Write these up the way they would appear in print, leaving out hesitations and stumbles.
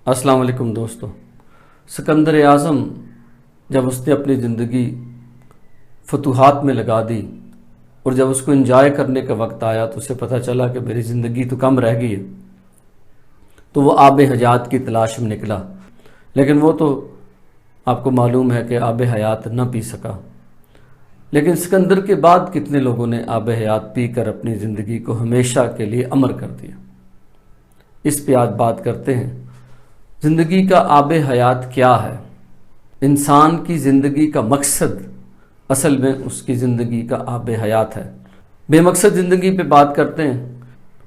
السلام علیکم دوستو۔ سکندر اعظم جب اس نے اپنی زندگی فتوحات میں لگا دی اور جب اس کو انجوائے کرنے کا وقت آیا تو اسے پتہ چلا کہ میری زندگی تو کم رہ گئی ہے، تو وہ آب حیات کی تلاش میں نکلا، لیکن وہ تو آپ کو معلوم ہے کہ آب حیات نہ پی سکا۔ لیکن سکندر کے بعد کتنے لوگوں نے آب حیات پی کر اپنی زندگی کو ہمیشہ کے لیے امر کر دیا۔ اس پہ آج بات کرتے ہیں، زندگی کا آب حیات کیا ہے؟ انسان کی زندگی کا مقصد اصل میں اس کی زندگی کا آب حیات ہے۔ بے مقصد زندگی پہ بات کرتے ہیں،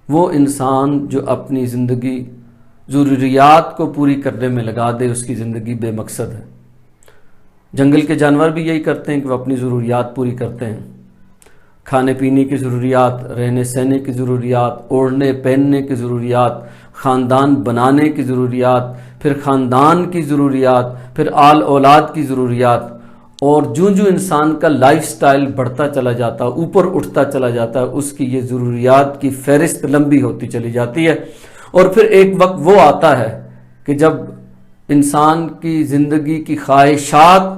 وہ انسان جو اپنی زندگی ضروریات کو پوری کرنے میں لگا دے، اس کی زندگی بے مقصد ہے۔ جنگل کے جانور بھی یہی کرتے ہیں کہ وہ اپنی ضروریات پوری کرتے ہیں، کھانے پینے کی ضروریات، رہنے سہنے کی ضروریات، اوڑھنے پہننے کی ضروریات، خاندان بنانے کی ضروریات، پھر خاندان کی ضروریات، پھر آل اولاد کی ضروریات، اور جو انسان کا لائف سٹائل بڑھتا چلا جاتا، اوپر اٹھتا چلا جاتا ہے، اس کی یہ ضروریات کی فہرست لمبی ہوتی چلی جاتی ہے۔ اور پھر ایک وقت وہ آتا ہے کہ جب انسان کی زندگی کی خواہشات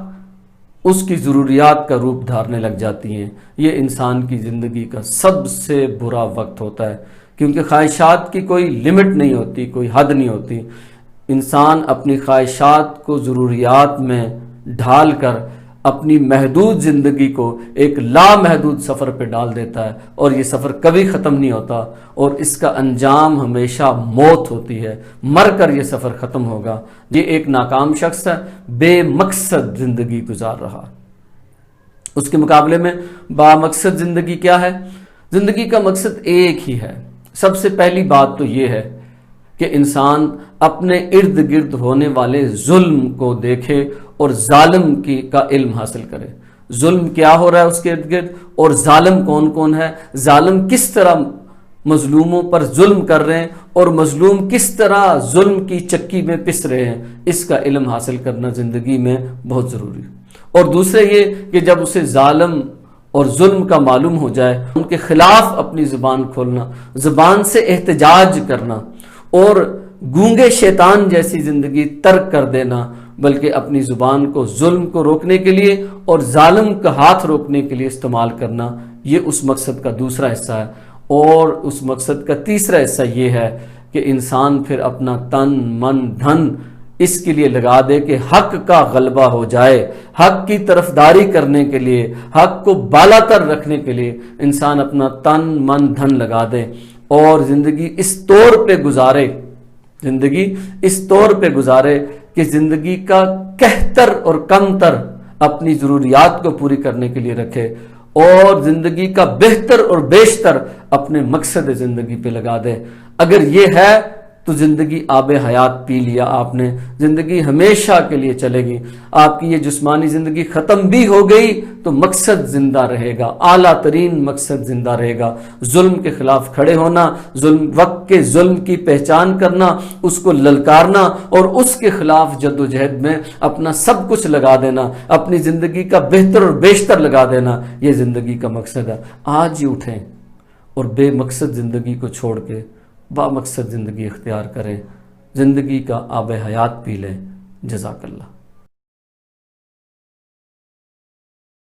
اس کی ضروریات کا روپ دھارنے لگ جاتی ہیں۔ یہ انسان کی زندگی کا سب سے برا وقت ہوتا ہے، کیونکہ خواہشات کی کوئی لمٹ نہیں ہوتی، کوئی حد نہیں ہوتی۔ انسان اپنی خواہشات کو ضروریات میں ڈھال کر اپنی محدود زندگی کو ایک لامحدود سفر پہ ڈال دیتا ہے، اور یہ سفر کبھی ختم نہیں ہوتا، اور اس کا انجام ہمیشہ موت ہوتی ہے۔ مر کر یہ سفر ختم ہوگا۔ یہ ایک ناکام شخص ہے، بے مقصد زندگی گزار رہا۔ اس کے مقابلے میں با مقصد زندگی کیا ہے؟ زندگی کا مقصد ایک ہی ہے۔ سب سے پہلی بات تو یہ ہے کہ انسان اپنے ارد گرد ہونے والے ظلم کو دیکھے اور ظالم کا علم حاصل کرے۔ ظلم کیا ہو رہا ہے اس کے ارد گرد، اور ظالم کون کون ہے، ظالم کس طرح مظلوموں پر ظلم کر رہے ہیں، اور مظلوم کس طرح ظلم کی چکی میں پس رہے ہیں، اس کا علم حاصل کرنا زندگی میں بہت ضروری ہے۔ اور دوسرے یہ کہ جب اسے ظالم اور ظلم کا معلوم ہو جائے، ان کے خلاف اپنی زبان کھولنا، زبان سے احتجاج کرنا، اور گونگے شیطان جیسی زندگی ترک کر دینا، بلکہ اپنی زبان کو ظلم کو روکنے کے لیے اور ظالم کا ہاتھ روکنے کے لیے استعمال کرنا، یہ اس مقصد کا دوسرا حصہ ہے۔ اور اس مقصد کا تیسرا حصہ یہ ہے کہ انسان پھر اپنا تن من دھن اس کے لیے لگا دے کہ حق کا غلبہ ہو جائے، حق کی طرفداری کرنے کے لیے، حق کو بالا تر رکھنے کے لیے انسان اپنا تن من دھن لگا دے، اور زندگی اس طور پہ گزارے، کہ زندگی کا کہتر اور کمتر اپنی ضروریات کو پوری کرنے کے لیے رکھے، اور زندگی کا بہتر اور بیشتر اپنے مقصد زندگی پہ لگا دے۔ اگر یہ ہے تو زندگی آب حیات پی لیا آپ نے، زندگی ہمیشہ کے لیے چلے گی۔ آپ کی یہ جسمانی زندگی ختم بھی ہو گئی تو مقصد زندہ رہے گا، اعلیٰ ترین مقصد زندہ رہے گا۔ ظلم کے خلاف کھڑے ہونا، وقت کے ظلم کی پہچان کرنا، اس کو للکارنا، اور اس کے خلاف جد و جہد میں اپنا سب کچھ لگا دینا، اپنی زندگی کا بہتر اور بیشتر لگا دینا، یہ زندگی کا مقصد ہے۔ آج ہی اٹھیں اور بے مقصد زندگی کو چھوڑ کے با مقصد زندگی اختیار کریں، زندگی کا آب حیات پی لیں۔ جزاک اللہ۔